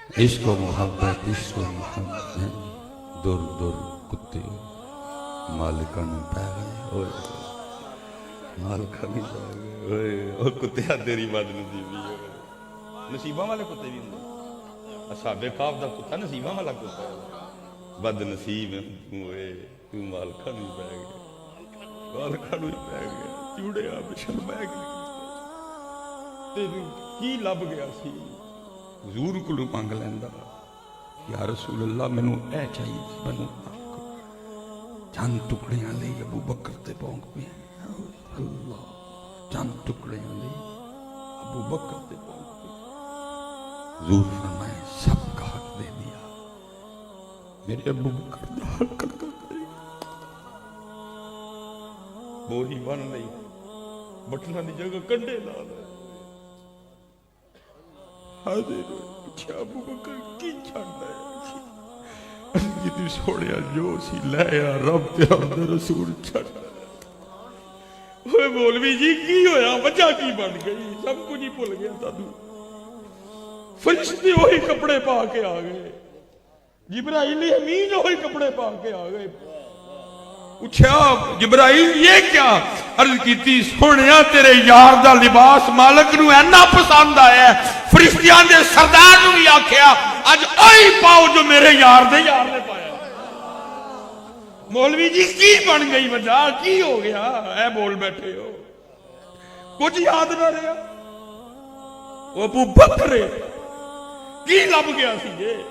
عشق و محبت عشق و محبت دور دور کتے مالکہ نے پہ گئے ہوئے مالکہ نہیں پہ گئے ہوئے اور کتے تیری بات نصیبی ہے نصیبہ والے کتے بھی ہوں اصحاب کاف دا کتا نصیبہ والا کتا ہے بد نصیب ہوئے تو مالکہ نہیں پہ گئے مالکہ نہیں پہ گئے چوڑے آپ شل بہ گئے تیری کی لب گیا سی حضور کو مانگ لیندہ یا رسول اللہ میں نو اے چاہیے بنو چند ٹکڑے لے ابو بکر تے پونک پہ اللہ چند ٹکڑے لے ابو بکر تے پونک پہ حضور فرمائے سب کا حق دے دیا میرے ابو بکر دا حق کر دے بوری بن رہی بٹنا دی جگہ کنڈے لا لے حاضر پچھا ابو بکر کی چھڑنا ہے جیتی سوڑیا جو سی لیا رب تے عبد رسول چھڑنا ہوئے مولوی جی کی ہویا وجہ کی بن گئی سب کچھ ہی بھول گیا تھا تو فرشتے وہی کپڑے پا کے آ گئے جبرائیل امین وہی کپڑے پا کے آ گئے پوچھا جبرائیل یہ کیا عرض کیتی سونیا تیرے یار دا لباس مالک نو اینا پسند آیا ہے فرشتیاں دے سردار نو بھی آکھیا اج اوہی پاؤ جو میرے یار نے پایا مولوی جی کی بن گئی وجہ کی ہو گیا اے بول بیٹھے ہو کچھ یاد نہ رہا وہ ابو بکر کی لب گیا سی یہ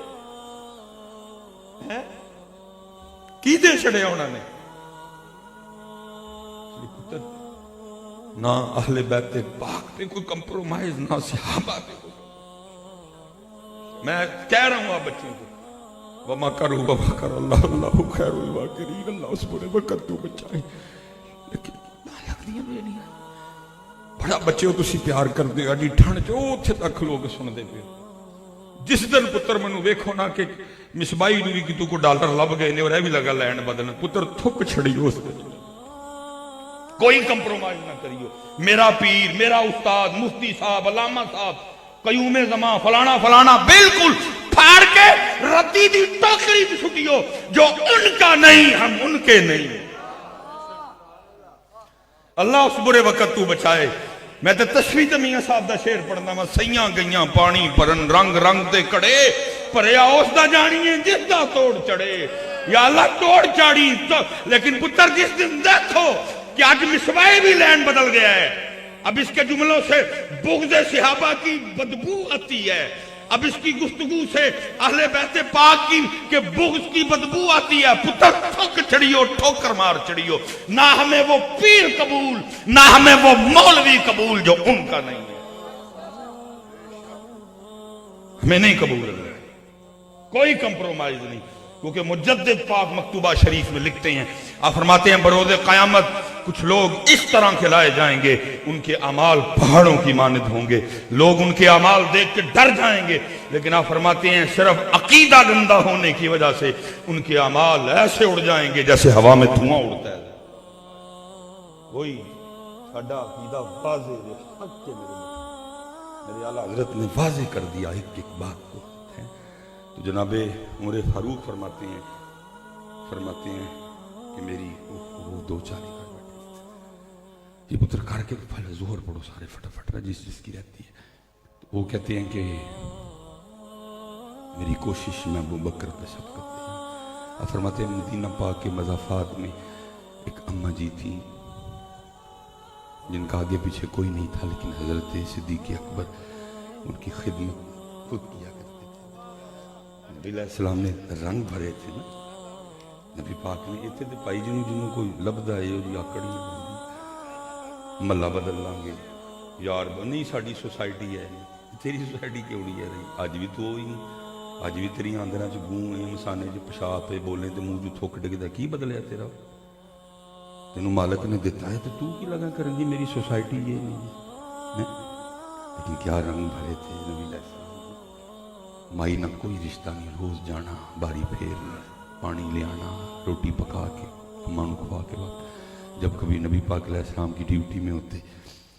کی دے چھڑیا انہوں نے نہ اہل بیت پاک پہ کوئی کمپرومائز نہ صحابہ پہ کوئی میں کہہ رہا ہوں آپ بچوں کو وَمَا كَرُوا وَمَا كَرَ اللَّهُ اللَّهُ خَيْرُ الْوَاكِرِينَ اللہ اس بڑے وقت تو بچائے لیکن لگدیاں میں نہیں بڑا بچے ہو تسی پیار کر دے اڈی ٹھنڈ جو اتھے تک لوگ سن دے پہ جس دن پتر منو ویکھو نا کہ مصبائی نوی کی تو کو ڈالر لب گئے نے اور اے بھی لگا لینڈ بدلن پتر تھک چھڑی ہو اس دن کوئی کمپرومائز نہ کریو میرا پیر میرا استاد مفتی صاحب علامہ صاحب قیوم زمان فلانا فلانا بالکل پھاڑ کے رتی دی ٹوکری بھی چھٹیو جو ان کا نہیں ہم ان کے نہیں اللہ اس برے وقت تو بچائے میں تے تشویت میاں صاحب دا شعر پڑھنا میں سیاں گئیاں پانی پرن رنگ رنگ دے کڑے پریا اس دا جانیے جس دا توڑ چڑے یا اللہ توڑ چاڑی لیکن پتر جس دن دیکھو کہ آج مصباح بھی لین بدل گیا ہے اب اس کے جملوں سے بغض صحابہ کی بدبو آتی ہے اب اس کی گفتگو سے اہل بیت پاک کی کہ بغض کی بدبو آتی ہے پتر ٹھوک چڑھیو ٹھوکر مار چڑھیو نہ ہمیں وہ پیر قبول نہ ہمیں وہ مولوی قبول جو ان کا نہیں ہے ہمیں نہیں قبول ہے کوئی کمپرومائز نہیں کیونکہ مجدد پاک مکتوبہ شریف میں لکھتے ہیں آپ فرماتے ہیں بروز قیامت کچھ لوگ اس طرح کے لائے جائیں گے ان کے اعمال پہاڑوں کی مانند ہوں گے لوگ ان کے اعمال دیکھ کے ڈر جائیں گے لیکن آپ فرماتے ہیں صرف عقیدہ گندہ ہونے کی وجہ سے ان کے اعمال ایسے اڑ جائیں گے جیسے ہوا میں دھواں اڑتا ہے وہی ساڈا عقیدہ واضح ہے حق کے میرے اعلیٰ حضرت نے واضح کر دیا ایک ایک بات کو تو جناب عمر فاروق فرماتے ہیں کہ میری وہ دو چالی کر بیٹھے یہ پتر کر کے پہلے ظہر پڑھو سارے فٹافٹ میں جس کی رہتی ہے وہ کہتے ہیں کہ میری کوشش میں ابو بکر پہ سبقت دیا آپ فرماتے ہیں مدینہ پاک کے مضافات میں ایک اماں جی تھی جن کا آگے پیچھے کوئی نہیں تھا لیکن حضرت صدیق اکبر ان کی خدمت خود کیا کرتے تھے نبی علیہ السلام نے رنگ بھرے تھے نا نبی پاک نے اتنے تھے پائی جنہوں کوئی لبدا ہے اور آکڑی ملہ بدل لانگے یار نہیں ساڑی سوسائٹی ہے تیری سوسائٹی کیوں نہیں ہے رہی آج بھی تو ہوئی نہیں آج بھی تیری آندرہ جو گوں ہیں مسانے جو پشاپ ہے بولنے تے منہ جو تھوک ڈگدا کی بدلیا تیرا تینوں مالک نے دیتا ہے تو کی لگا کریں گی میری سوسائٹی یہ نہیں لیکن کیا رنگ بھرے تھے نبی علیہ السلام مائی نہ کوئی رشتہ نہیں روز جانا باری پھیرنا پانی لے آنا روٹی پکا کے امانو کھوا کے وقت جب کبھی نبی پاک علیہ السلام کی ڈیوٹی میں ہوتے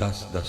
10-10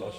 10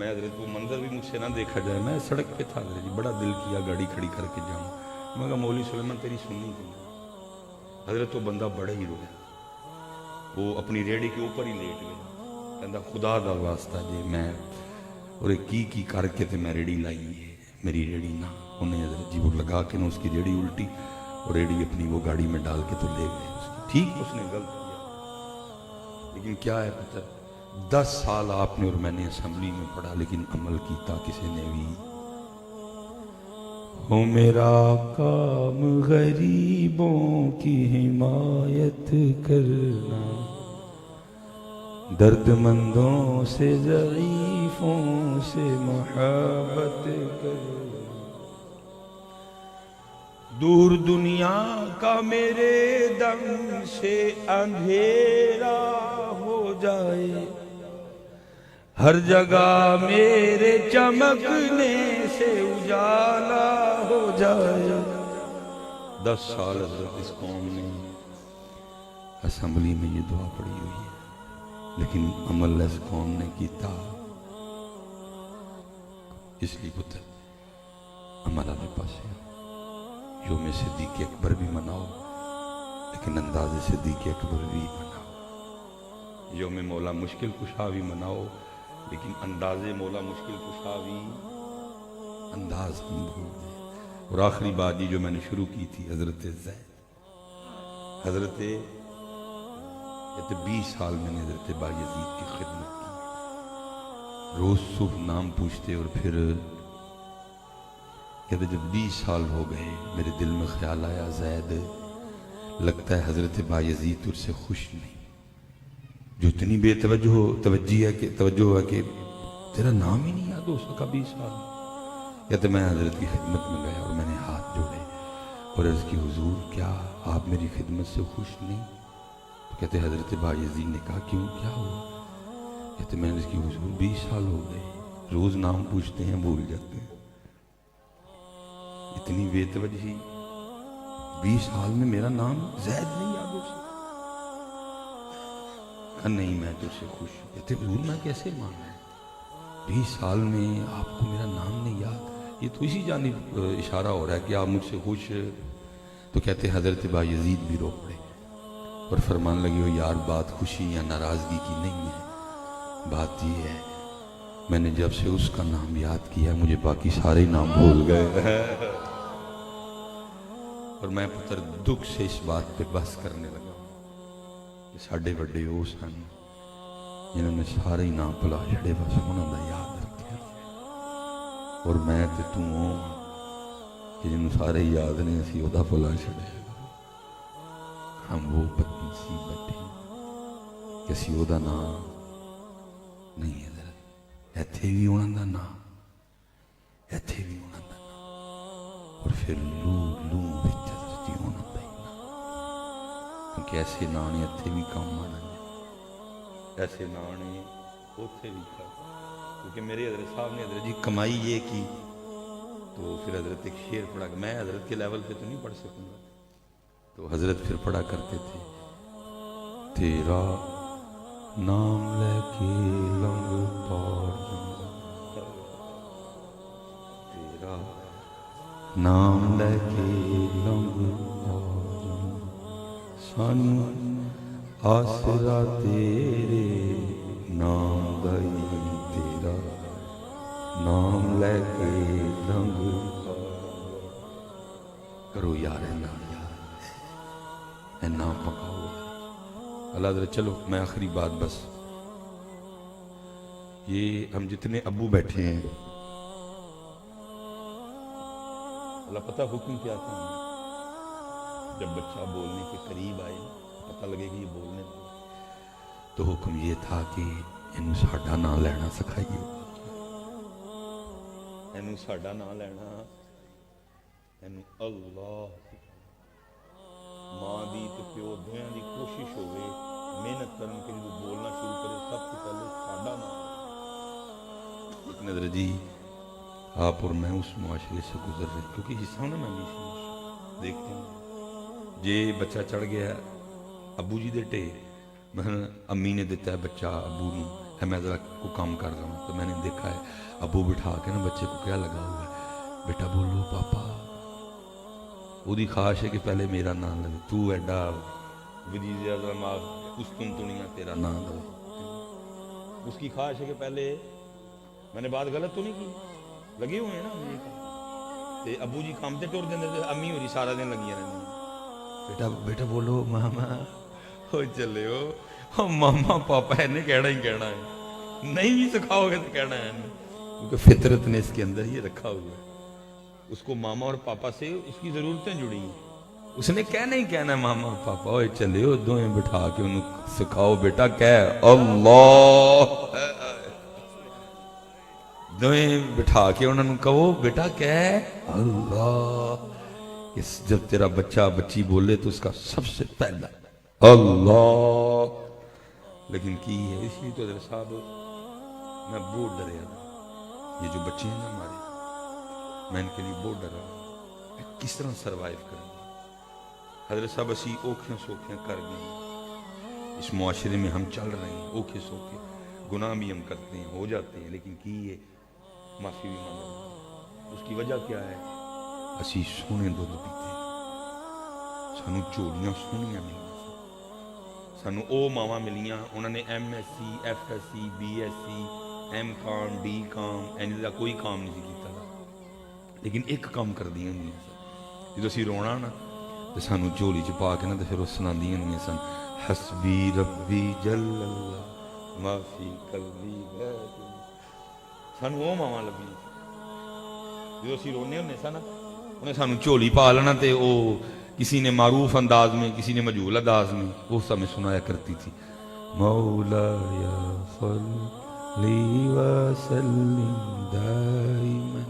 میں حضرت وہ منظر بھی مجھ سے نہ دیکھا جائے، میں سڑک پہ تھا حضرت جی، بڑا دل کیا گاڑی کھڑی کر کے جاؤں، میں کہا مولوی سلیمان تیری سننی کیوں؟ حضرت وہ بندہ بڑا ہی رویا، وہ اپنی ریڑھی کے اوپر ہی لیٹ گیا، کہندا خدا دا واسطہ جی میں اور کی کر کے تے میں ریڑھی لائی ہے، میری ریڑھی نہ، انہیں حضرت جی وہ لگا کے نا اس کی ریڑھی الٹی اور ریڑھی اپنی وہ گاڑی میں ڈال کے تو لے گئے اس کی، ٹھیک اس نے غلط کیا، لیکن کیا ہے پتہ 10 سال آپ نے اور میں نے اسمبلی میں پڑھا لیکن عمل کیتا کسی نے بھی ہو، میرا کام غریبوں کی حمایت کرنا، درد مندوں سے ضعیفوں سے محبت کرنا، دور دنیا کا میرے دم سے اندھیرا ہو جائے، ہر جگہ میرے چمکنے سے اجالا ہو جائے۔ 10 سال حضرت اس قوم نے اسمبلی میں یہ دعا پڑھی ہوئی ہے، لیکن عمل اس قوم نے کیتا، اس لیے پتر عمل آنے پاسے یوم صدیق اکبر بھی مناؤ لیکن انداز صدیق اکبر بھی مناؤ، یوم مولا مشکل کشا بھی مناؤ لیکن انداز مولا مشکل کشا بھی انداز ہم بھول گئے۔ اور آخری بات یہ جو میں نے شروع کی تھی، حضرت زید، حضرت 20 سال میں نے حضرت بایزید کی خدمت کی، روز صبح نام پوچھتے اور پھر کہتے جب 20 سال ہو گئے میرے دل میں خیال آیا زید لگتا ہے حضرت بایزید تجھ سے خوش نہیں، جو اتنی بے توجہ ہے کہ تیرا نام ہی نہیں یاد ہو سکا 20 سال میں۔ کہتے میں حضرت کی خدمت میں گیا اور میں نے ہاتھ جوڑے اور عرض کی حضور کیا آپ میری خدمت سے خوش نہیں؟ تو کہتے حضرت بایزید نے کہا کیوں کیا ہوا؟ کہتے میں نے عرض کی حضور 20 سال ہو گئے، روز نام پوچھتے ہیں بھول جاتے ہیں، اتنی بے توجہی، 20 سال میں میرا نام زید نہیں یاد ہو سکتا؟ کہا نہیں میں تجھ سے خوش ہوں۔ کہتے حضور میں کیسے مانا ہے 20 سال میں آپ کو میرا نام نہیں یاد؟ یہ تو اسی جانب اشارہ ہو رہا ہے کہ آپ مجھ سے خوش۔ تو کہتے حضرت بایزید بھی رو پڑے اور فرمان لگے ہو یار بات خوشی یا ناراضگی کی نہیں ہے، بات یہ ہے میں نے جب سے اس کا نام یاد کیا مجھے باقی سارے نام بھول گئے۔ اور میں پتر دکھ سے اس بات پہ بحث کرنے لگا کہ ساڑھے بڑے وہ سن جنہوں نے سارے ہی نام پلا چھڑے بس انہوں نے یاد رکھے، اور میں تے تو ہوں کہ جنہوں سارے یاد نہیں اسی اودا پلا چھڑے، ہم وہ بدنسی بیٹھے کہ اسی اودا نام نہیں ہے حضرت، ایتھے بھی انہوں دا نام، ایتھے بھی انہوں دا نام، اور پھر لوں بچ حضرتی انہوں دا ہی نام، کیونکہ ایسے نانے ایتھے بھی کام آنا ہے، ایسے نانے اوتھے بھی کام، کیونکہ میرے حضرت صاحب نے حضرت جی کمائی یہ کی تو پھر حضرت ایک شعر پڑھا، میں حضرت کے لیول پہ تو نہیں پڑھ سکوں گا، تو حضرت پھر پڑھا کرتے تھے تیرا نام لے کے لنگ پار جاؤں، تیرا نام لے کے لنگ پار جاؤں، سانو آسرا تیرے نام دائی، تیرا نام لے کے لنگ کرو یار اے نام پکاؤ اللہ حضرت۔ چلو میں آخری بات بس، یہ ہم جتنے ابو بیٹھے ہیں اللہ پتہ حکم کیا تھا ہمیں؟ جب بچہ بولنے کے قریب آئے پتہ لگے کہ یہ بولنے لگے تو حکم یہ تھا کہ انہوں ساڈا نام لینا سکھائیے، انہوں ساڈا نام لینا، انہوں اللہ ماں دی تے پیو دویاں دی کوشش ہوئے محنت کرن کے جو بولنا شروع کرے سب سے پہلے ساڈا نام۔ ایک نظر جی آپ اور میں اس معاشرے سے گزر رہے کیونکہ حصہ ہونا میں بھی دیکھتے ہیں جے بچہ چڑھ گیا ابو جی دے ٹے امی نے دیتا ہے بچہ ابو نو ہے میں ذرا کو کام کر رہا ہوں. تو میں نے دیکھا ہے ابو بٹھا کے نا بچے کو کیا لگا ہوا ہے, بیٹا بولو پاپا. وہی خواہش ہے کہ پہلے میرا نام لے, تو ایڈا وزیر اعظم استن دنیا تیرا نام لے. اس کی خواہش ہے کہ پہلے, میں نے بات غلط تو نہیں کی, لگے ہوئے ہیں نا تے ابو جی کام تے ٹر جاندے تے امی ہوری سارا دن لگی رہندی. بیٹا بیٹا بولو ماما ہو چلے ہو ماما پاپا نے کہنا ہی کہنا ہے, نہیں بھی سکھاؤ گے تو کہنا ہے, کیونکہ فطرت نے اس کے اندر یہ رکھا ہوا ہے. اس کو ماما اور پاپا سے اس کی ضرورتیں جڑی ہیں, اس نے کہنا ہی کہنا ماما پاپا ہوئے چلے ہو دوئیں بٹھا کے انہوں سکھاؤ بیٹا کہہ اللہ, دوئیں بٹھا کے انہوں کہو بیٹا کہہ اللہ. جب تیرا بچہ بچی بولے تو اس کا سب سے پہلا اللہ. لیکن کی ہے اس لیے تو حضرت صاحب میں بہت ڈریا تھا, یہ جو بچے ہیں نا ہمارے, میں ان کے لیے بہت ڈر رہا ہوں کس طرح سروائیو کریں گے. حضرت صاحب اسی اوکھیاں سوکھیاں کر گئے, اس معاشرے میں ہم چل رہے ہیں اوکھے سوکھے, گناہ بھی ہم کرتے ہیں ہو جاتے ہیں, لیکن کی ہے معافی بھی مانگتے. اس کی وجہ کیا ہے, اسی سونے دودھ پیتے ہیں, سانو چوڑیاں سونیاں ملیاں, سانو او ماواں ملیاں انہوں نے M S C F S C B S C M com D com اینی دا کوئی کام نہیں کیتا, لیکن ایک کام کر دیا ہوں جب اسی رونا نا تو سانو جھولی چ پا کے نا تو پھر وہ سنا دیا ہوں سن حسبی ربی جل اللہ معافی قلبی غیر, سانو وہ ماواں لبھی جو اسی رونے ہونے سن, انہیں سانو جھولی پا لینا تے او کسی نے معروف انداز میں کسی نے مجہول انداز میں وہ سمیں سنایا کرتی تھی مولا یا صلی وسلم دائما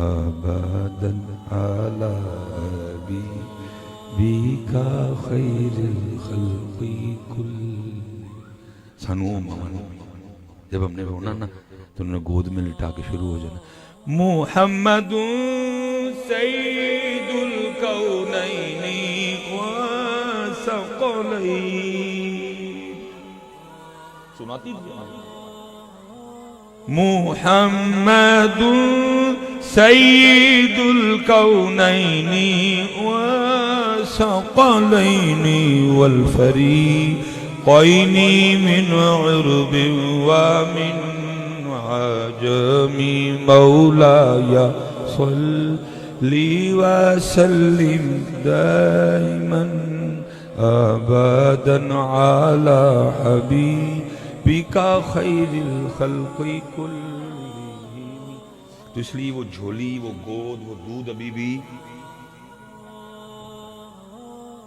ابدا علی حبیبک خیر الخلق کل. سانو جب ہم نے رونا نا تو انہوں نے گود میں لٹا کے شروع ہو جانا محمد سید الکونین وثقلین. سناتی تھی محمد سید الکونین وثقلین والفریقین من عرب ومن عجم مولاي صلی وسلم دائما ابدا على حبیبک خیر الخلق کلہم. تو اس لیے وہ جھولی وہ گود وہ دودھ ابھی بھی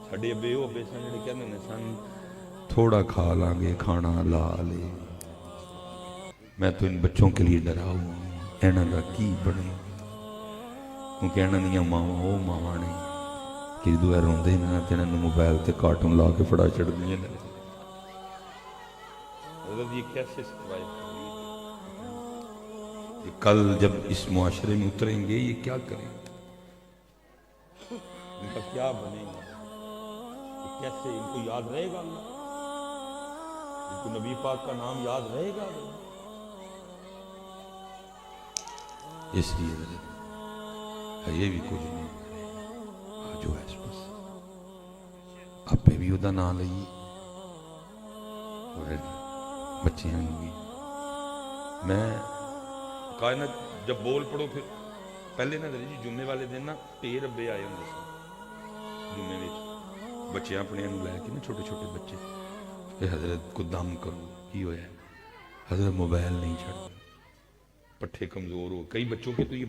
ساڈے ابے وہ ابے سن جڑے کہندے نے سن تھوڑا کھا لیں گے کھانا لا لے. میں تو ان بچوں کے لیے ڈرا ہوں انہاں دا کی بنے, کیونکہ انہاں دیاں ماواں او ماواں نے کہ جدوں روندے نے تے انہاں نوں موبائل تے کارٹون لا کے فڑا چھڑدیاں نے. حضرت یہ کیسے سروائیو کریں گے, کل جب اس معاشرے میں اتریں گے یہ کیا کریں گے, ان کا کیا بنے گا, کیسے ان کو یاد رہے گا اللہ, ان کو نبی پاک کا نام یاد رہے گا. اس لیے یہ بھی کچھ نہیں کرے جو ہے بس آپ پہ بھی وہ نام لئیے اور بچے ہیں بھی. میں کائنات جب بول پڑھو پھر پہلے نہ جی جمعے والے دن نا ٹیر ابے آئے ہوں سن جمعے میں بچے اپنے لے کے نا چھوٹے چھوٹے بچے کہ حضرت کو دم کرو کی ہویا ہے, حضرت موبائل نہیں چھڑ, پٹھے کمزور ہو, کئی بچوں کے تو یہ